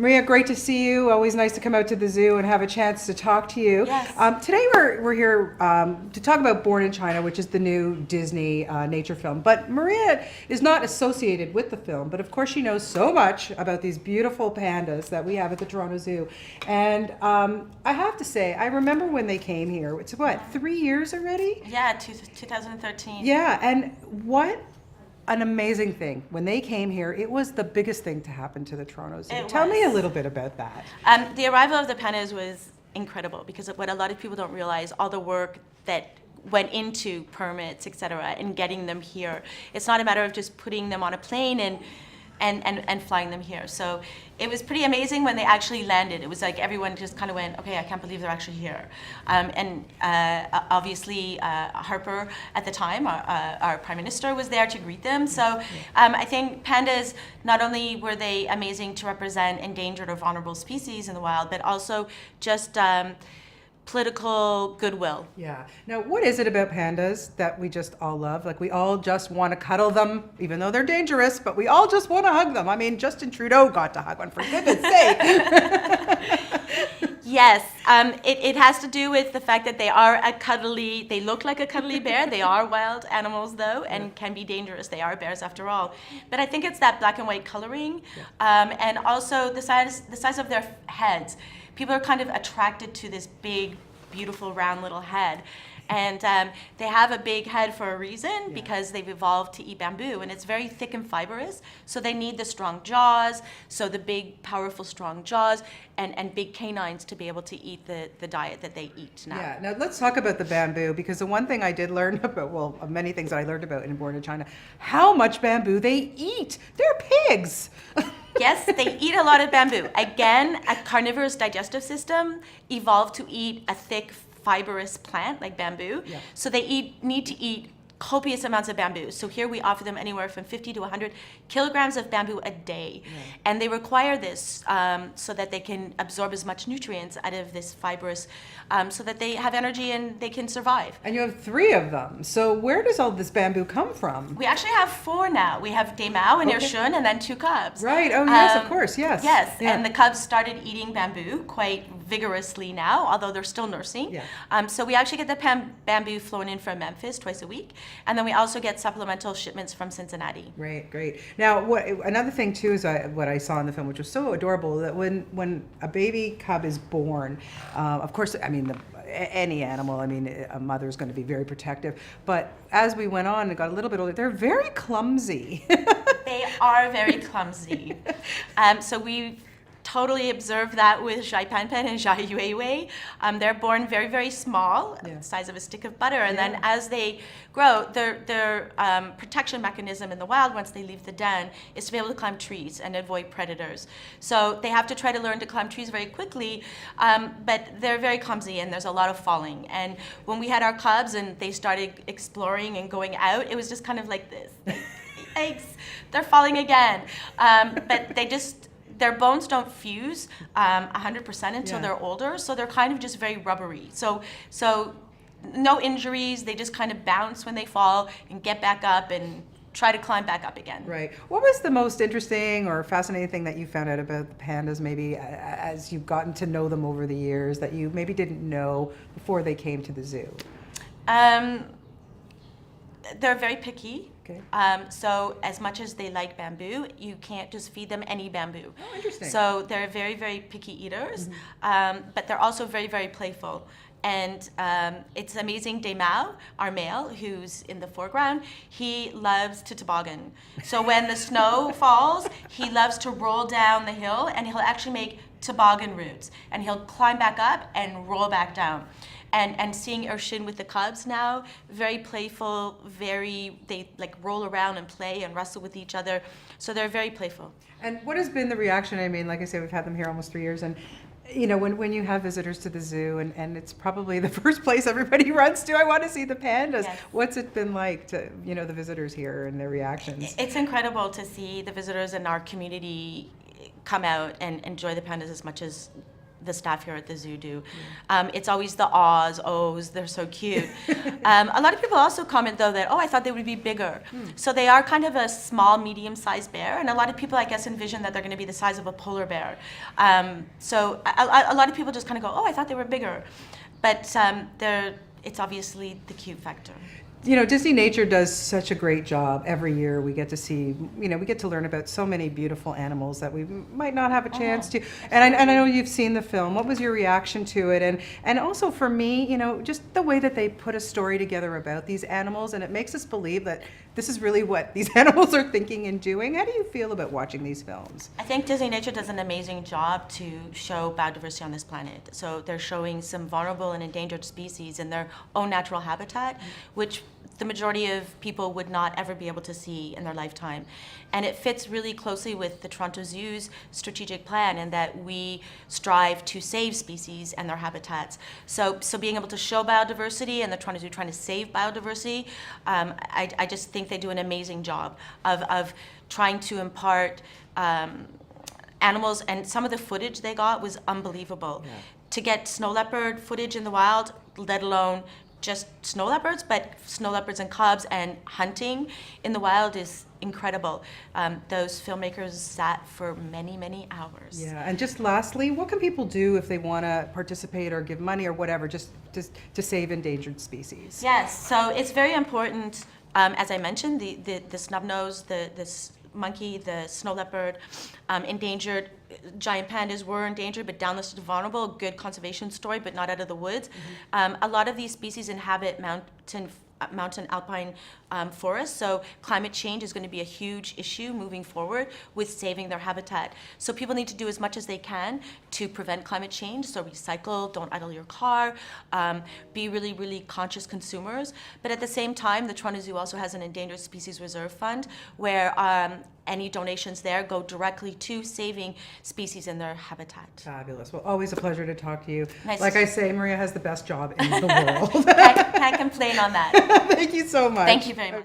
Maria, great to see you. Always nice to come out to the zoo and have a chance to talk to you. Yes. Today we're here to talk about Born in China, which is the new Disney nature film. But Maria is not associated with the film, but of course she knows so much about these beautiful pandas that we have at the Toronto Zoo. And I have to say, I remember when they came here. It's what, 3 years already? Yeah, 2013. Yeah, and what an amazing thing. When they came here, it was the biggest thing to happen to the Toronto Zoo. Tell me a little bit about that. The arrival of the pandas was incredible because of what a lot of people don't realize, all the work that went into permits, et cetera, and getting them here. It's not a matter of just putting them on a plane and flying them here. So it was pretty amazing when they actually landed. It was like everyone just kind of went, okay, I can't believe they're actually here. Obviously, Harper at the time, our Prime Minister, was there to greet them. So I think pandas, not only were they amazing to represent endangered or vulnerable species in the wild, but also just political goodwill. Yeah. Now, what is it about pandas that we just all love? Like, we all just want to cuddle them, even though they're dangerous, but we all just want to hug them. I mean, Justin Trudeau got to hug one, for goodness sake. Yes, it has to do with the fact that they look like a cuddly bear. They are wild animals, though, and can be dangerous. They are bears after all. But I think it's that black and white coloring, and also the size of their heads. People are kind of attracted to this big, beautiful, round little head. And they have a big head for a reason, because they've evolved to eat bamboo, and it's very thick and fibrous, so they need the strong jaws, so the big, powerful, strong jaws, and big canines to be able to eat the diet that they eat now. Yeah, now let's talk about the bamboo, because the one thing I did learn about, well, many things that I learned about in Born in China, how much bamboo they eat. They're pigs. Yes, they eat a lot of bamboo. Again, a carnivorous digestive system evolved to eat a thick, fibrous plant like bamboo. Yeah. So they need to eat copious amounts of bamboo. So here we offer them anywhere from 50 to 100 kilograms of bamboo a day. Yeah. And they require this so that they can absorb as much nutrients out of this fibrous, so that they have energy and they can survive. And you have 3 of them. So where does all this bamboo come from? We actually have 4 now. We have Mao and Shun, and then 2 cubs. Right, oh yes, of course, yes. Yes, yeah. And the cubs started eating bamboo quite vigorously now, although they're still nursing. Yeah. So we actually get the bamboo flown in from Memphis twice a week. And then we also get supplemental shipments from Cincinnati. Great, great. Now, another thing too is what I saw in the film, which was so adorable, that when a baby cub is born, of course, I mean, any animal, I mean, a mother is going to be very protective. But as we went on and got a little bit older, they're very clumsy. They are very clumsy. So we totally observed that with Zhai Panpan and Zhai Yuewei. They're born very, very small, the size of a stick of butter, and then as they grow, their protection mechanism in the wild, once they leave the den, is to be able to climb trees and avoid predators. So they have to try to learn to climb trees very quickly, but they're very clumsy, and there's a lot of falling. And when we had our cubs and they started exploring and going out, it was just kind of like this. Yikes, they're falling again. But their bones don't fuse 100% until they're older, so they're kind of just very rubbery. So no injuries, they just kind of bounce when they fall and get back up and try to climb back up again. Right. What was the most interesting or fascinating thing that you found out about the pandas, maybe as you've gotten to know them over the years, that you maybe didn't know before they came to the zoo? They're very picky. Okay. So as much as they like bamboo, you can't just feed them any bamboo. Oh, interesting. So they're very, very picky eaters, but they're also very, very playful. And it's amazing, Mao, our male, who's in the foreground, he loves to toboggan. So when the snow falls, he loves to roll down the hill, and he'll actually make toboggan routes. And he'll climb back up and roll back down. And seeing Ershin with the cubs now, very playful, they like roll around and play and wrestle with each other. So they're very playful. And what has been the reaction? I mean, like I say, we've had them here almost 3 years, and you know, when you have visitors to the zoo, and it's probably the first place everybody runs to, I want to see the pandas. Yes. What's it been like to, the visitors here and their reactions? It's incredible to see the visitors in our community come out and enjoy the pandas as much as the staff here at the zoo do. It's always the ahs, ohs, they're so cute. A lot of people also comment though that, I thought they would be bigger. So they are kind of a small, medium-sized bear, and a lot of people, I guess, envision that they're going to be the size of a polar bear. So a lot of people just kind of go, I thought they were bigger. But it's obviously the cute factor. You know, Disneynature does such a great job. Every year we get to see, we get to learn about so many beautiful animals that we might not have a chance to. And I know you've seen the film. What was your reaction to it? And also for me, just the way that they put a story together about these animals, and it makes us believe that this is really what these animals are thinking and doing. How do you feel about watching these films? I think Disneynature does an amazing job to show biodiversity on this planet. So they're showing some vulnerable and endangered species in their own natural habitat, which the majority of people would not ever be able to see in their lifetime. And it fits really closely with the Toronto Zoo's strategic plan in that we strive to save species and their habitats. So being able to show biodiversity and the Toronto Zoo trying to save biodiversity, I just think they do an amazing job of trying to impart animals, and some of the footage they got was unbelievable. Yeah. To get snow leopard footage in the wild, let alone just snow leopards, but snow leopards and cubs and hunting in the wild is incredible. Those filmmakers sat for many, many hours. Yeah, and just lastly, what can people do if they want to participate or give money or whatever, just to save endangered species? Yes, so it's very important, as I mentioned, the snub-nose, this monkey, the snow leopard, endangered. Giant pandas were endangered, but downlisted vulnerable. Good conservation story, but not out of the woods. A lot of these species inhabit mountain alpine forests, so climate change is going to be a huge issue moving forward with saving their habitat. So people need to do as much as they can to prevent climate change. So recycle, don't idle your car, be really, really conscious consumers. But at the same time, the Toronto Zoo also has an endangered species reserve fund where any donations there go directly to saving species in their habitat. Fabulous. Well, always a pleasure to talk to you. Nice. Like I say, Maria has the best job in the world. Can't complain on that. Thank you so much. Thank you very much.